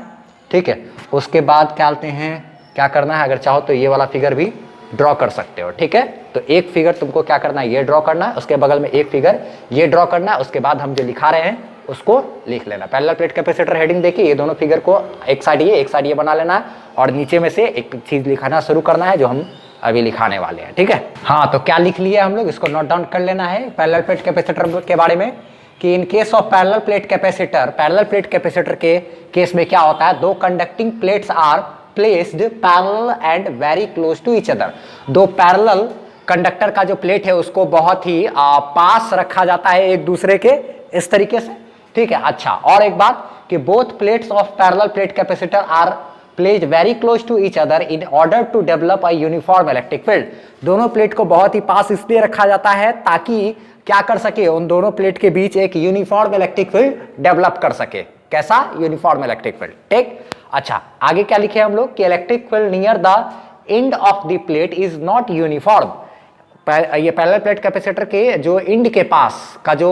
ठीक है, उसके बाद क्या कहते हैं, क्या करना है, अगर चाहो तो ये वाला फिगर भी ड्रॉ कर सकते हो। ठीक है, तो एक फिगर तुमको क्या करना है, ये ड्रॉ करना है, उसके बगल में एक फिगर ये ड्रॉ करना है, उसके बाद हम जो लिखा रहे हैं उसको लिख लेना। पैरेलल प्लेट कैपेसिटर हेडिंग देखिए, ये दोनों फिगर को एक साइड ये बना लेना है, और नीचे में से एक चीज लिखाना शुरू करना है जो हम अभी लिखाने वाले हैं। ठीक है, हाँ, तो क्या लिख लिए हम लोग, इसको नोट डाउन कर लेना है पैरेलल प्लेट कैपेसिटर के बारे में, कि in case of parallel plate capacitor के केस में क्या होता है, दो conducting plates are placed parallel and very close to each other. दो पैरेलल कंडक्टर का जो प्लेट है उसको बहुत ही पास रखा जाता है एक दूसरे के, इस तरीके से। ठीक है, अच्छा, और एक बात कि both plates of parallel plate capacitor are placed very close to each other in order to develop a uniform electric field. दोनों प्लेट को बहुत ही पास इसलिए रखा जाता है ताकि क्या कर सके, उन दोनों प्लेट के बीच एक यूनिफॉर्म इलेक्ट्रिक फील्ड डेवलप कर सके। कैसा? Uniform electric field. ठीक, अच्छा, आगे क्या लिखे हम लोग कि electric field near the end of the plate is not uniform. ये पैरेलल प्लेट कैपेसिटर के जो इंड के पास का जो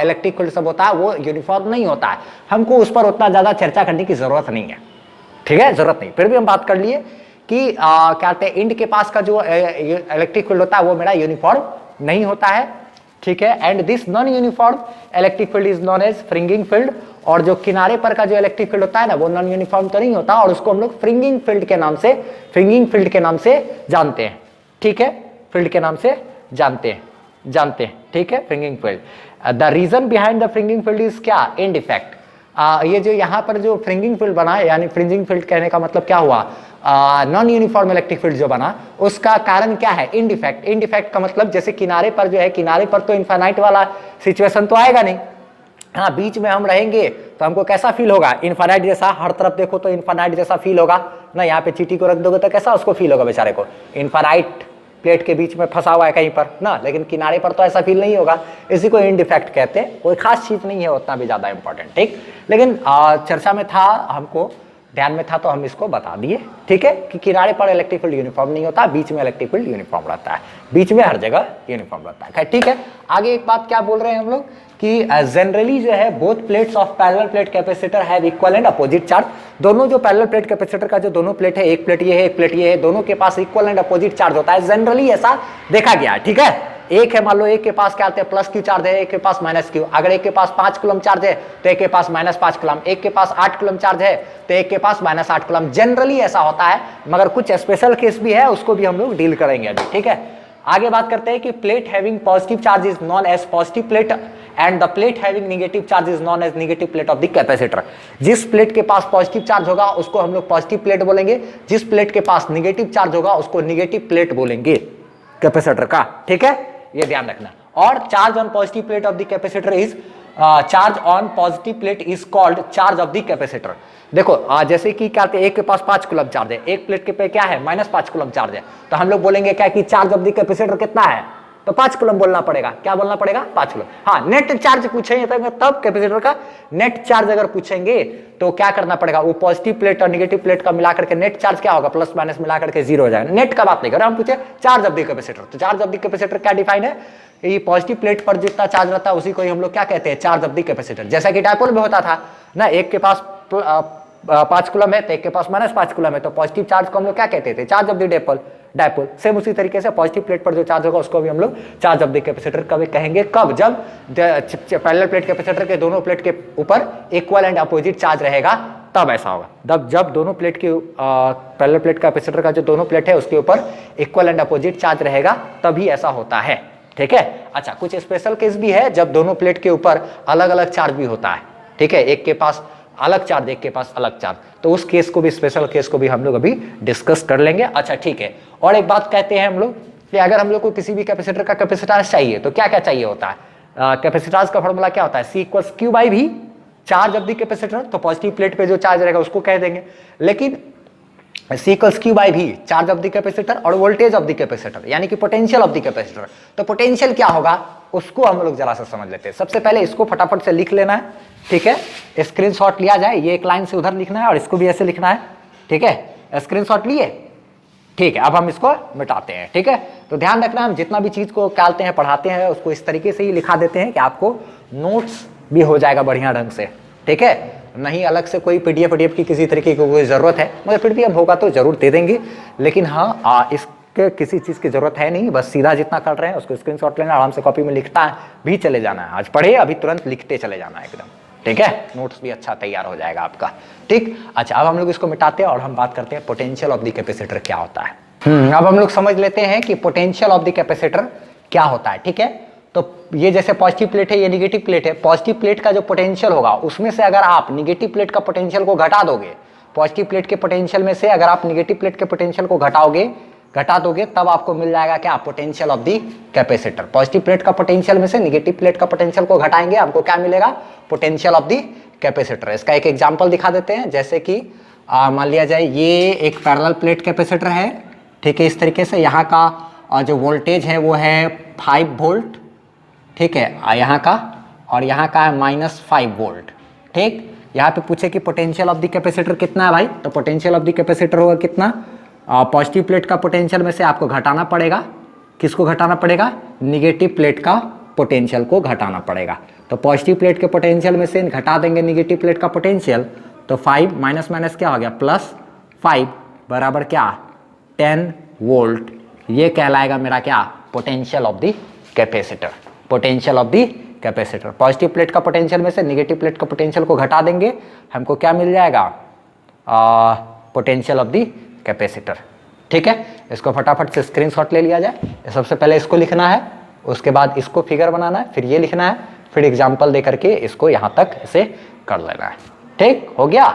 इलेक्ट्रिक फील्ड सब होता है वो यूनिफॉर्म नहीं होता है। हमको उस पर उतना ज्यादा चर्चा करने की जरूरत नहीं है। ठीक है, जरूरत नहीं, फिर भी हम बात कर लिए कि क्या कहते हैं, इंड के पास का जो इलेक्ट्रिक फील्ड होता है वो मेरा यूनिफॉर्म नहीं होता है। ठीक है, and this non uniform electric field is known as fringing field. और जो किनारे पर का जो इलेक्ट्रिक फील्ड होता है ना, वो नॉन यूनिफॉर्म तो नहीं होता, और उसको हम लोग फ्रिंगिंग फील्ड के नाम से जानते हैं। ठीक है, फील्ड के नाम से जानते हैं। ठीक है, fringing field. The reason behind the fringing field is क्या? End effect. ये जो यहाँ पर जो फ्रिंगिंग फील्ड बना है, यानी फ्रिंजिंग फील्ड कहने का मतलब क्या हुआ, नॉन यूनिफॉर्म इलेक्ट्रिक फील्ड जो बना, उसका कारण क्या है? End effect. इंड इफेक्ट का मतलब जैसे किनारे पर जो है, किनारे पर तो इनफाइनाइट वाला सिचुएशन तो आएगा नहीं, हाँ, बीच में हम रहेंगे तो हमको कैसा फील होगा? इनफाइनाइट जैसा। हर तरफ देखो तो इनफाइनाइट जैसा फील होगा ना। यहाँ पे चीटी को रख दोगे तो कैसा उसको फील होगा बेचारे को? इनफाइनाइट प्लेट के बीच में फंसा हुआ है कहीं पर ना, लेकिन किनारे पर तो ऐसा फील नहीं होगा। इसी को इंड इफेक्ट कहते हैं। कोई खास चीज नहीं है, उतना भी ज्यादा इंपॉर्टेंट। ठीक, लेकिन चर्चा में था, हमको ध्यान में था तो हम इसको बता दिए। ठीक है, कि किनारे पर इलेक्ट्रिक फील्ड यूनिफॉर्म नहीं होता, बीच में इलेक्ट्रिक फील्ड यूनिफॉर्म रहता है, बीच में हर जगह यूनिफॉर्म रहता है। ठीक है, आगे एक बात क्या बोल रहे हैं हम लोग कि जनरली जो है both plates of parallel plate capacitor have equal and opposite charge. दोनों जो पैरेलल प्लेट कैपेसिटर का जो दोनों प्लेट है, एक प्लेट ये है, एक प्लेट ये है, दोनों के पास इक्वल एंड अपोजिट चार्ज होता है। जनरली ऐसा देखा गया है। ठीक है, एक है, मान लो एक के पास क्या आते हैं, प्लस क्यू चार्ज है, एक के पास माइनस क्यू। अगर एक के पास 5 कूलम चार्ज है तो एक के पास -5 कूलम, एक के पास 8 कूलम चार्ज है तो एक के पास -8 कूलम। जनरली ऐसा होता है, मगर कुछ स्पेशल केस भी है, उसको भी हम लोग डील करेंगे अभी। ठीक है, आगे बात करते हैं कि plate having positive charge is known as positive plate and the plate having negative charge is known as negative plate of the capacitor. जिस प्लेट के पास पॉजिटिव चार्ज होगा उसको हम लोग पॉजिटिव प्लेट बोलेंगे, जिस प्लेट के पास नेगेटिव चार्ज होगा उसको नेगेटिव प्लेट बोलेंगे। कैपेसिटर का, ठीक है, ये ध्यान रखना। और charge on positive plate of the capacitor is charge on positive plate is called charge of the capacitor. देखो जैसे कि क्या कहते हैं, एक के पास 5 कूलम चार्ज है, एक प्लेट के पे क्या है -5 कूलम चार्ज है, तो हम लोग बोलेंगे क्या कि चार्ज ऑफ द कैपेसिटर कितना है, तो 5 कूलम बोलना पड़ेगा। क्या बोलना पड़ेगा? 5 कूलम। हाँ, नेट चार्ज पूछेंगे तब कैपेसिटर का नेट चार्ज अगर पूछेंगे तो क्या करना पड़ेगा, वो पॉजिटिव प्लेट और नेगेटिव प्लेट का मिलाकर के नेट चार्ज क्या होगा, प्लस माइनस मिलाकर के 0 हो जाएगा। नेट का बात नहीं कर रहे हम, पूछे चार्ज ऑफ द कैपेसिटर, तो चार्ज ऑफ द कैपेसिटर क्या डिफाइन है, ये पॉजिटिव प्लेट पर जितना चार्ज रहता है उसी को ही हम लोग क्या कहते हैं, चार्ज ऑफ द कैपेसिटर। जैसा कि डायपोल में होता था ना, एक के पास 5 कूलम है तो एक के पास -5 कूलम है, तो पॉजिटिव चार्ज को हम लोग क्या कहते थे, charge of the dipole. Same उसी तरीके से पॉजिटिव प्लेट पर जो चार्ज होगा उसको भी हम लोग चार्ज ऑफ द कैपेसिटर कभी कहेंगे। कब? जब पैरेलल प्लेट कैपेसिटर के दोनों प्लेट के ऊपर इक्वल एंड अपोजिट चार्ज रहेगा तब ऐसा होगा। जब दोनों प्लेट के पैरेलल प्लेट कैपेसिटर का जो दोनों प्लेट है उसके ऊपर इक्वल एंड अपोजिट चार्ज रहेगा तभी ऐसा होता है, ठीक है। अच्छा, कुछ स्पेशल केस भी है जब दोनों प्लेट के ऊपर अलग अलग चार्ज भी होता है, ठीक है, एक के पास अलग चार्ज एक के पास अलग चार्ज, तो उस केस को भी, स्पेशल केस को भी हम लोग अभी डिस्कस कर लेंगे। अच्छा ठीक है, और एक बात कहते हैं हम लोग कि अगर हम लोग को किसी भी कैपेसिटर का कैपेसिटेंस चाहिए तो क्या क्या चाहिए होता है, कैपेसिटेंस का फॉर्मूला क्या होता है, C = Q/V, charge of the capacitor, तो पॉजिटिव प्लेट पे जो चार्ज रहेगा उसको कह देंगे, लेकिन C = Q/V charge of the capacitor और वोल्टेज ऑफ द कैपेसिटर यानी कि पोटेंशियल ऑफ द कैपेसिटर, तो पोटेंशियल क्या होगा उसको हम लोग जरा सा समझ लेते हैं। सबसे पहले इसको फटाफट से लिख लेना है, ठीक है, स्क्रीनशॉट लिया जाए, ये एक लाइन से उधर लिखना है और इसको भी ऐसे लिखना है, ठीक है, स्क्रीनशॉट लिए, ठीक है। अब हम इसको मिटाते हैं, ठीक है। तो ध्यान रखना, हम जितना भी चीज को निकालते हैं पढ़ाते हैं उसको इस तरीके से ही लिखा देते हैं कि आपको नोट्स भी हो जाएगा बढ़िया ढंग से, ठीक है, नहीं अलग से कोई पीडीएफ की किसी तरीके की कोई जरूरत है, मगर फिर भी हम होगा तो जरूर दे देंगे, लेकिन हाँ इसके किसी चीज की जरूरत है नहीं, बस सीधा जितना कर रहे हैं उसको स्क्रीनशॉट लेना, आराम से कॉपी में लिखता भी चले जाना है, आज पढ़े अभी तुरंत लिखते चले जाना है एकदम, ठीक है, नोट्स भी अच्छा तैयार हो जाएगा आपका, ठीक। अच्छा, अब हम लोग इसको मिटाते हैं और हम बात करते हैं पोटेंशियल ऑफ द कैपेसिटर क्या होता है। अब हम लोग समझ लेते हैं कि पोटेंशियल ऑफ द कैपेसिटर क्या होता है, ठीक है। तो ये जैसे पॉजिटिव प्लेट है, ये नेगेटिव प्लेट है, पॉजिटिव प्लेट का जो पोटेंशियल होगा उसमें से अगर आप नेगेटिव प्लेट का पोटेंशियल को घटा दोगे, पॉजिटिव प्लेट के पोटेंशियल में से अगर आप नेगेटिव प्लेट के पोटेंशियल को घटा दोगे तब आपको मिल जाएगा क्या, potential of the capacitor. Positive plate का पोटेंशियल में से नेगेटिव प्लेट का पोटेंशियल को घटाएंगे, आपको क्या मिलेगा, पोटेंशियल ऑफ द कैपेसिटर। इसका एक एग्जांपल दिखा देते हैं, जैसे कि मान लिया जाए ये एक पैरेलल प्लेट कैपेसिटर है, ठीक है, इस तरीके से यहाँ का जो वोल्टेज है वो है 5 वोल्ट, ठीक है, यहाँ का, और यहाँ का है -5 वोल्ट, ठीक। यहाँ पे पूछे कि पोटेंशियल ऑफ द कैपेसिटर कितना है भाई, तो पोटेंशियल ऑफ द कैपेसिटर होगा कितना, पॉजिटिव प्लेट का पोटेंशियल में से आपको घटाना पड़ेगा, किसको घटाना पड़ेगा, नेगेटिव प्लेट का पोटेंशियल को घटाना पड़ेगा। तो पॉजिटिव प्लेट के पोटेंशियल में से घटा देंगे नेगेटिव प्लेट का पोटेंशियल, तो 5 माइनस क्या हो गया, +5 बराबर क्या, 10 वोल्ट, ये कहलाएगा मेरा क्या, potential of the capacitor. Potential of the capacitor, positive plate का पोटेंशियल में से नेगेटिव प्लेट का पोटेंशियल को घटा देंगे, हमको क्या मिल जाएगा, पोटेंशियल ऑफ द कैपेसिटर, ठीक है। इसको फटाफट से स्क्रीनशॉट ले लिया जाए। सबसे पहले इसको लिखना है, उसके बाद इसको फिगर बनाना है, फिर ये लिखना है, फिर एग्जाम्पल दे करके इसको यहाँ तक ऐसे कर लेना है, ठीक हो गया,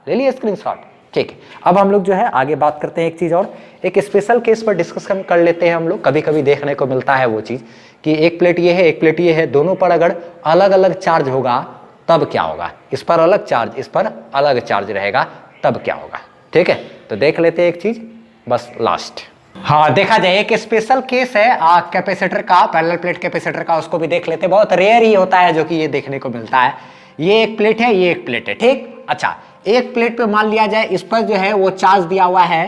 ले लिए स्क्रीनशॉट, ठीक है। अब हम लोग जो है आगे बात करते हैं एक चीज़ और, एक स्पेशल केस पर डिस्कशन कर लेते हैं हम लोग। कभी कभी देखने को मिलता है वो चीज़ कि एक प्लेट ये है एक प्लेट ये है, दोनों पर अगर अलग अलग चार्ज होगा तब क्या होगा, इस पर अलग चार्ज इस पर अलग चार्ज रहेगा तब क्या होगा, ठीक है। तो देख लेते हैं एक चीज़ बस लास्ट। हाँ, देखा जाए एक स्पेशल केस है कैपेसिटर का, पैरेलल प्लेट कैपेसिटर का, उसको भी देख लेते हैं। बहुत रेयर ही होता है जो कि ये देखने को मिलता है। ये एक प्लेट है, ये एक प्लेट है, ठीक। अच्छा, एक प्लेट पे मान लिया जाए इस पर जो है वो चार्ज दिया हुआ है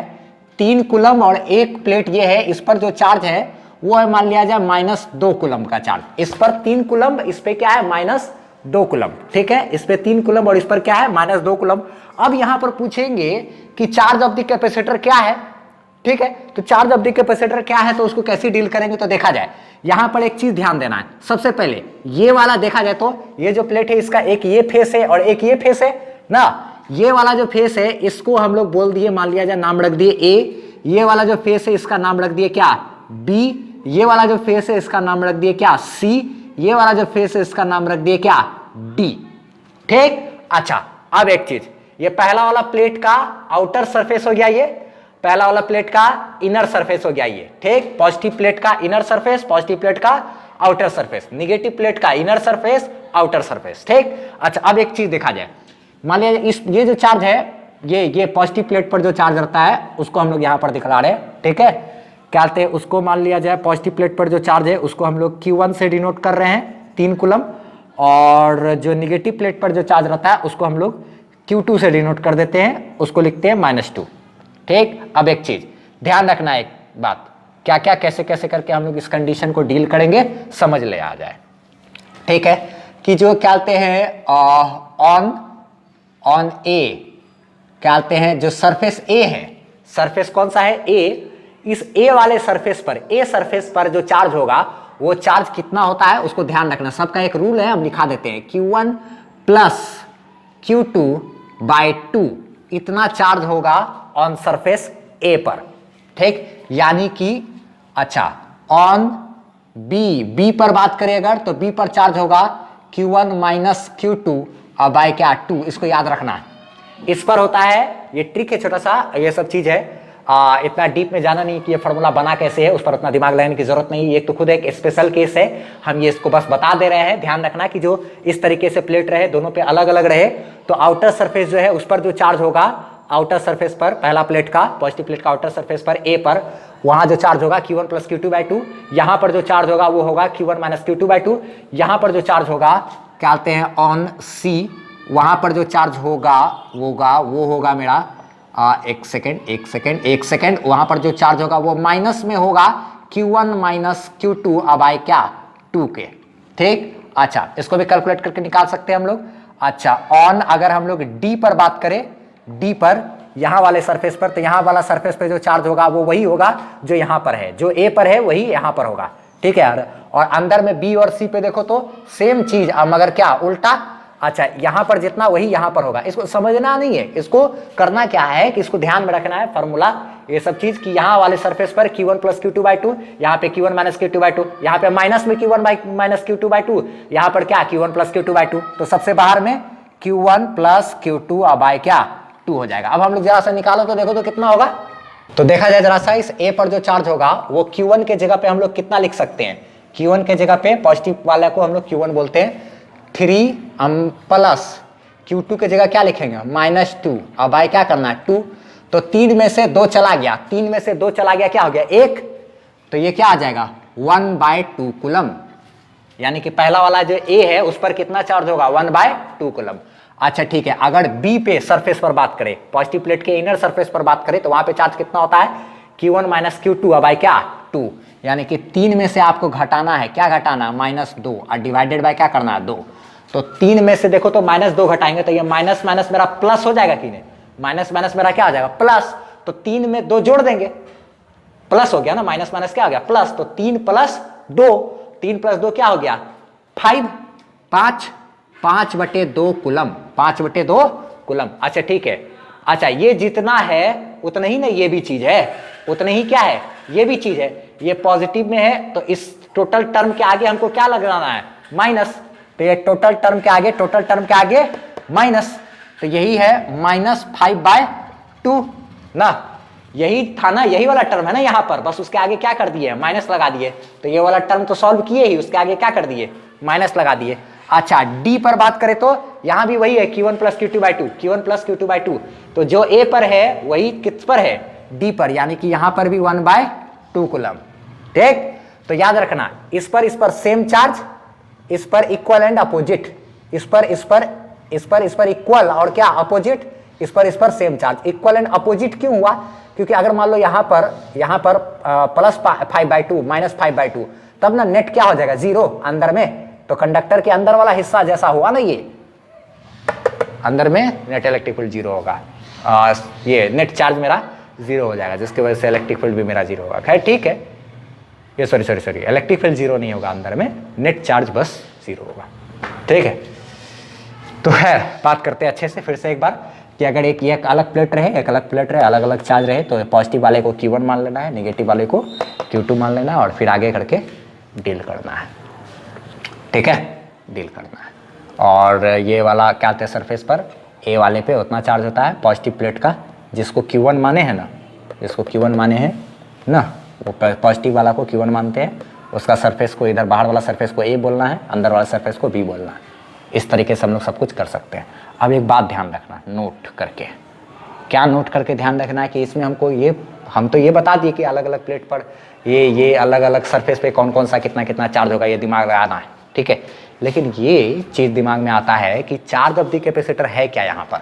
3 कूलम, और एक प्लेट ये है इस पर जो चार्ज है वो है मान लिया जाए -2 कूलम का चार्ज। इस पर 3 कूलम, इस पे क्या है -2 कूलम, ठीक है, इस पे 3 कूलम और इस पर क्या है -2 कूलम। अब यहां पर पूछेंगे कि चार्ज ऑफ द कैपेसिटर क्या है, ठीक है। तो चार्ज ऑफ द कैपेसिटर क्या है तो उसको कैसे डील करेंगे, तो देखा जाए यहां पर एक चीज ध्यान देना है। सबसे पहले ये वाला देखा जाए तो ये जो प्लेट है इसका एक ये फेस है और एक ये फेस है ना। ये वाला जो फेस है इसको हम लोग बोल दिए, मान लिया जाए नाम रख दिए A। ये वाला जो फेस है इसका नाम रख दिए क्या, B। ये वाला जो फेस है इसका नाम रख दिए क्या, C। ये वाला जो फेस है इसका नाम रख दिए क्या, D, ठीक। अच्छा, अब एक चीज, ये पहला वाला प्लेट का आउटर सरफेस हो गया ये, पहला वाला प्लेट का इनर सरफेस हो गया ये, ठीक। पॉजिटिव प्लेट का इनर सरफेस, पॉजिटिव प्लेट का आउटर सरफेस, निगेटिव प्लेट का इनर सरफेस, आउटर सरफेस, ठीक। अच्छा, अब एक चीज देखा जाए, मान लिया ये जो चार्ज है, ये पॉजिटिव प्लेट पर जो चार्ज रहता है उसको हम लोग यहां पर दिखला रहे हैं, ठीक है। क्या कहते हैं उसको, मान लिया जाए पॉजिटिव प्लेट पर जो चार्ज है उसको हम लोग Q1 से डिनोट कर रहे हैं 3 कूलम, और जो निगेटिव प्लेट पर जो चार्ज रहता है उसको हम लोग Q2 से डिनोट कर देते हैं, उसको लिखते हैं -2, ठीक। अब एक चीज ध्यान रखना, एक बात, क्या क्या कैसे कैसे करके हम लोग इस कंडीशन को डील करेंगे समझ ले आ जाए, ठीक है। कि जो क्या कहते हैं ऑन ए, क्या कहते हैं जो सरफेस ए है, सरफेस कौन सा है, ए, इस ए वाले सरफेस पर, ए सरफेस पर जो चार्ज होगा वो चार्ज कितना होता है उसको ध्यान रखना। सबका एक रूल है, हम लिखा देते हैं Q1 प्लस Q2/2 इतना चार्ज होगा ऑन सरफेस ए पर, ठीक। यानी कि अच्छा, ऑन बी पर बात करें अगर, तो बी पर चार्ज होगा Q1 माइनस Q2 बाय क्या 2, इसको याद रखना है। इस पर होता है, ये ट्रिक है छोटा सा, ये सब चीज है, इतना डीप में जाना नहीं कि ये फार्मूला बना कैसे है, उस पर उतना दिमाग लगाने की जरूरत नहीं। ये तो खुद एक स्पेशल केस है, हम ये इसको बस बता दे रहे हैं। ध्यान रखना कि जो इस तरीके से प्लेट रहे, दोनों पे अलग अलग रहे, तो आउटर सरफेस जो है उस पर जो चार्ज होगा, आउटर सरफेस पर, पहला प्लेट का, पॉजिटिव प्लेट का आउटर सरफेस पर ए पर, वहां जो चार्ज होगा Q1 प्लस Q2/2, यहां पर जो चार्ज होगा वो होगा Q1 माइनस Q2/2, यहां पर जो चार्ज होगा क्या कहते हैं ऑन सी, वहां पर जो चार्ज होगा वो होगा मेरा एक सेकेंड, वहां पर जो चार्ज होगा वो माइनस में होगा Q1 माइनस Q2 अब आए क्या 2 के, ठीक। अच्छा, इसको भी कैलकुलेट करके निकाल सकते हैं हम लोग। अच्छा, ऑन अगर हम लोग डी पर बात करें, डी पर यहां वाले सरफेस पर, तो यहां वाला सरफेस पे जो चार्ज होगा वो वही होगा जो यहां पर है, जो ए पर है वही यहां पर होगा, ठीक है यार। और अंदर में बी और सी पे देखो तो सेम चीज, मगर क्या उल्टा। अच्छा, यहां पर जितना वही यहां पर होगा, इसको समझना नहीं है, इसको करना क्या है कि इसको ध्यान में रखना है फॉर्मूला, ये सब चीज कि यहां वाले सरफेस पर Q1 प्लस Q2/2, यहाँ पे Q1 माइनस Q2/2, यहाँ पे माइनस में Q1 माइनस Q2/2, यहाँ पर क्या Q1 प्लस Q2/2, तो सबसे बाहर में Q1 प्लस Q2 अब आए क्या 2 हो जाएगा। अब हम लोग जरा सा निकालो तो देखो तो कितना होगा, तो देखा जाए जरा सा, इस ए पर जो चार्ज होगा वो Q1 के जगह पे हम लोग कितना लिख सकते हैं, Q1 के जगह पे पॉजिटिव वाले को हम लोग Q1 बोलते हैं, 3 प्लस Q2 के जगह क्या लिखेंगे -2, अब आए क्या करना है 2, तो 3 में से 2 चला गया, 3 में से 2 चला गया क्या हो गया 1, तो ये क्या आ जाएगा 1/2 कूलम, यानी कि पहला वाला जो ए है उस पर कितना चार्ज होगा 1/2 कूलम। अच्छा ठीक है, अगर बी पे सरफेस पर बात करें, पॉजिटिव प्लेट के इनर सरफेस पर बात करें, तो वहां पे चार्ज कितना होता है Q1 माइनस Q2 अब आए क्या 2, यानी कि 3 में से आपको घटाना है, क्या घटाना -2 और डिवाइडेड बाय क्या करना है 2, तो 3 में से देखो तो -2 घटाएंगे तो ये माइनस माइनस मेरा प्लस हो जाएगा कि नहीं, माइनस माइनस मेरा क्या आ जाएगा प्लस, तो 3 में 2 जोड़ देंगे, प्लस हो गया ना, माइनस माइनस क्या हो गया प्लस, तो 3 + 2, 3 + 2 क्या हो गया 5, 5/2 कूलम, 5/2 कूलम। अच्छा ठीक है, अच्छा ये जितना है उतना ही ना ये भी चीज है, उतना ही क्या है ये भी चीज है, ये पॉजिटिव में है तो इस टोटल टर्म के आगे हमको क्या लगाना है माइनस, तो ये टोटल टर्म के आगे माइनस, तो यही है -5/2 ना, यही था ना, यही वाला टर्म है ना यहाँ पर, बस उसके आगे क्या कर दिए माइनस लगा दिए, तो ये वाला टर्म तो सॉल्व किए ही, उसके आगे क्या कर दिए माइनस लगा दिए। अच्छा डी पर बात करें तो यहां भी वही है Q1 प्लस Q2/2, तो जो ए पर है वही किस पर है डी पर, यानी कि यहां पर भी 1/2 कूलम, ठीक। तो याद रखना इस पर सेम चार्ज, इस पर इक्वल एंड अपोजिट, इस पर इक्वल और क्या अपोजिट, इस पर same charge, equal and opposite क्यों हुआ, क्योंकि अगर मान लो यहां पर +5/2 -5/2, तब ना नेट क्या हो जाएगा 0 अंदर में, तो कंडक्टर के अंदर वाला हिस्सा जैसा हुआ ना, ये अंदर में नेट इलेक्ट्रिक फील्ड 0 होगा, ये नेट चार्ज मेरा 0 हो जाएगा, जिसकी वजह से इलेक्ट्रिक फील्ड भी मेरा 0 होगा। खैर ठीक है, ये सॉरी इलेक्ट्रिक फील्ड 0 नहीं होगा अंदर में, नेट चार्ज बस 0 होगा, ठीक है। तो खैर बात करते हैं अच्छे से फिर से एक बार कि अगर एक अलग प्लेट रहे, अलग अलग चार्ज रहे, तो पॉजिटिव वाले को Q1 मान लेना है, नेगेटिव वाले को Q2 मान लेना है, और फिर आगे करके डील करना है, ठीक है, डील करना है। और ये वाला क्या कहते हैं सरफेस पर ए वाले पे उतना चार्ज होता है पॉजिटिव प्लेट का जिसको Q1 माने है ना, जिसको Q1 माने हैं ना, वो पॉजिटिव वाला को Q1 मानते हैं, उसका सरफेस को इधर बाहर वाला सरफेस को A बोलना है, अंदर वाला सरफेस को B बोलना है। इस तरीके से हम लोग सब कुछ कर सकते हैं। अब एक बात ध्यान रखना, नोट करके, क्या नोट करके ध्यान रखना है कि इसमें हमको हम तो ये बता दिए कि अलग अलग प्लेट पर ये अलग अलग सरफेस पे कौन कौन सा कितना कितना चार्ज होगा, ये दिमाग लगाना है, ठीक है। लेकिन ये चीज़ दिमाग में आता है कि चार्ज ऑफ द कैपेसिटर है क्या यहाँ पर।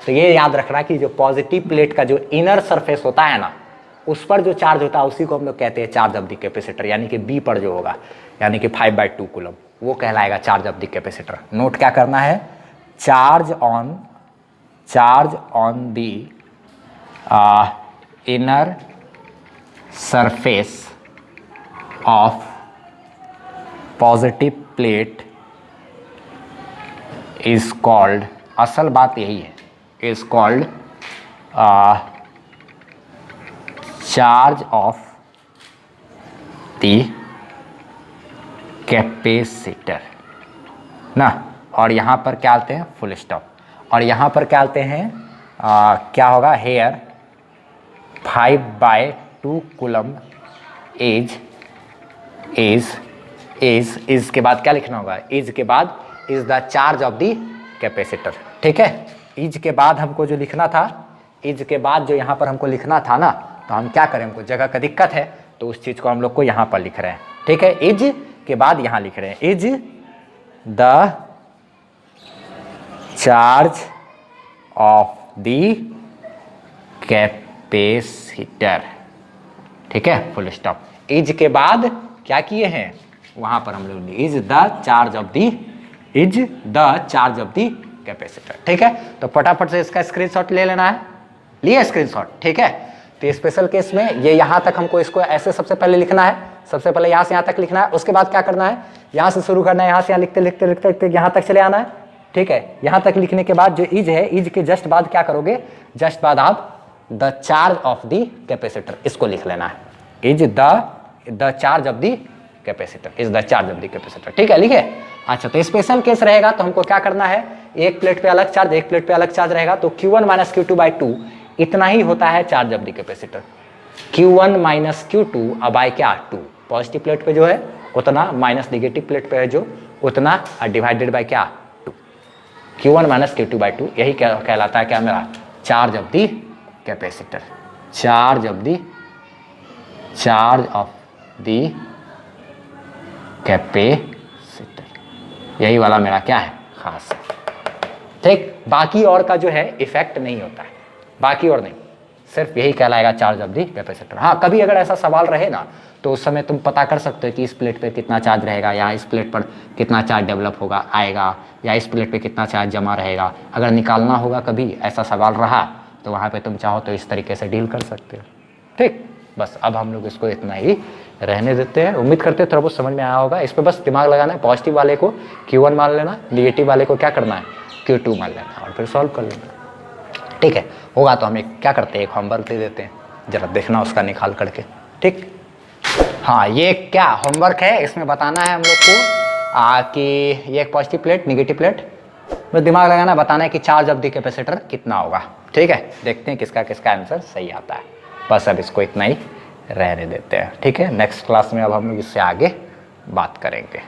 तो ये याद रखना कि जो पॉजिटिव प्लेट का जो इनर सरफेस होता है ना, उस पर जो चार्ज होता है उसी को हम लोग कहते हैं चार्ज ऑफ द कैपेसिटर, यानी कि बी पर जो होगा, यानी कि 5/2 कूलम, वो कहलाएगा charge of the capacitor. Note क्या करना है, charge on the inner surface of positive plate is called, असल बात यही है, is called charge of the capacitor ना। और यहाँ पर क्या आते हैं, फुल स्टॉप। और यहाँ पर क्या आते हैं, क्या होगा, हेयर 5/2 कूलम इज के बाद क्या लिखना होगा, इज के बाद is the charge of the capacitor, ठीक है। इज के बाद हमको जो लिखना था, इज के बाद जो यहाँ पर हमको लिखना था ना, तो हम क्या करें, हमको जगह का दिक्कत है तो उस चीज़ को हम लोग को यहाँ पर लिख रहे हैं, ठीक है। इज के बाद यहाँ लिख रहे हैं, is the charge of the capacitor, ठीक है, फुल स्टॉप। इज के बाद क्या किए हैं, वहां पर हम लोग ने is the charge of the capacitor, ठीक है। तो फटाफट से इसका स्क्रीनशॉट ले लेना है, लिए स्क्रीनशॉट, ठीक है। तो स्पेशल केस में ये यहाँ तक हमको इसको ऐसे सबसे पहले लिखना है, सबसे पहले यहाँ से यहाँ तक लिखना है। उसके बाद क्या करना है, यहाँ से शुरू करना है, यहाँ से यहाँ लिखते लिखते लिखते लिखते यहाँ तक चले आना है, ठीक है। यहाँ तक लिखने के बाद जो इज है, इज के जस्ट बाद क्या करोगे, जस्ट बाद आप the charge of the capacitor इसको लिख लेना है, is the charge of the capacitor, is the charge of the capacitor, ठीक है, लिखे। अच्छा, तो स्पेशल केस रहेगा तो हमको क्या करना है, एक प्लेट पे अलग चार्ज, एक प्लेट पे अलग चार्ज रहेगा, तो Q1 - Q2/2 इतना ही होता है charge of the capacitor. Q1 - Q2 by क्या, 2, पॉजिटिव प्लेट पे जो है उतना, माइनस नेगेटिव प्लेट पे है जो उतना, डिवाइडेड बाय क्या, 2। Q1 - Q2/2 यही कहलाता है क्या मेरा, charge of the capacitor, charge of the capacitor, यही वाला मेरा क्या है, खास, ठीक। बाकी और का जो है इफेक्ट नहीं होता है, बाकी और नहीं, सिर्फ यही कहलाएगा चार्ज ऑफ द कैपेसिटर। हाँ, कभी अगर ऐसा सवाल रहे ना तो उस समय तुम पता कर सकते हो कि इस प्लेट पे कितना चार्ज रहेगा, या इस प्लेट पर कितना चार्ज डेवलप होगा आएगा, या इस प्लेट पे कितना चार्ज जमा रहेगा। अगर निकालना होगा कभी ऐसा सवाल रहा तो वहाँ पे तुम चाहो तो इस तरीके से डील कर सकते हो, ठीक। बस अब हम लोग इसको इतना ही रहने देते हैं। उम्मीद करते हैं थोड़ा बहुत समझ में आया होगा। इस पर बस दिमाग लगाना है, पॉजिटिव वाले को Q1 मान लेना, नेगेटिव वाले को क्या करना है, Q2 मान लेना, और फिर सॉल्व कर लेना, ठीक है। होगा तो हम एक क्या करते हैं, एक होमवर्क दे देते हैं, जरा देखना उसका निकाल करके, ठीक। हाँ, ये क्या होमवर्क है, इसमें बताना है हम लोग को कि ये एक पॉजिटिव प्लेट, नेगेटिव प्लेट, बस दिमाग लगाना, बताना है कि चार्ज ऑफ द कैपेसिटर कितना होगा, ठीक है। देखते हैं किसका किसका आंसर सही आता है। बस अब इसको इतना ही रहने देते हैं, ठीक है। नेक्स्ट क्लास में अब हम लोग इससे आगे बात करेंगे।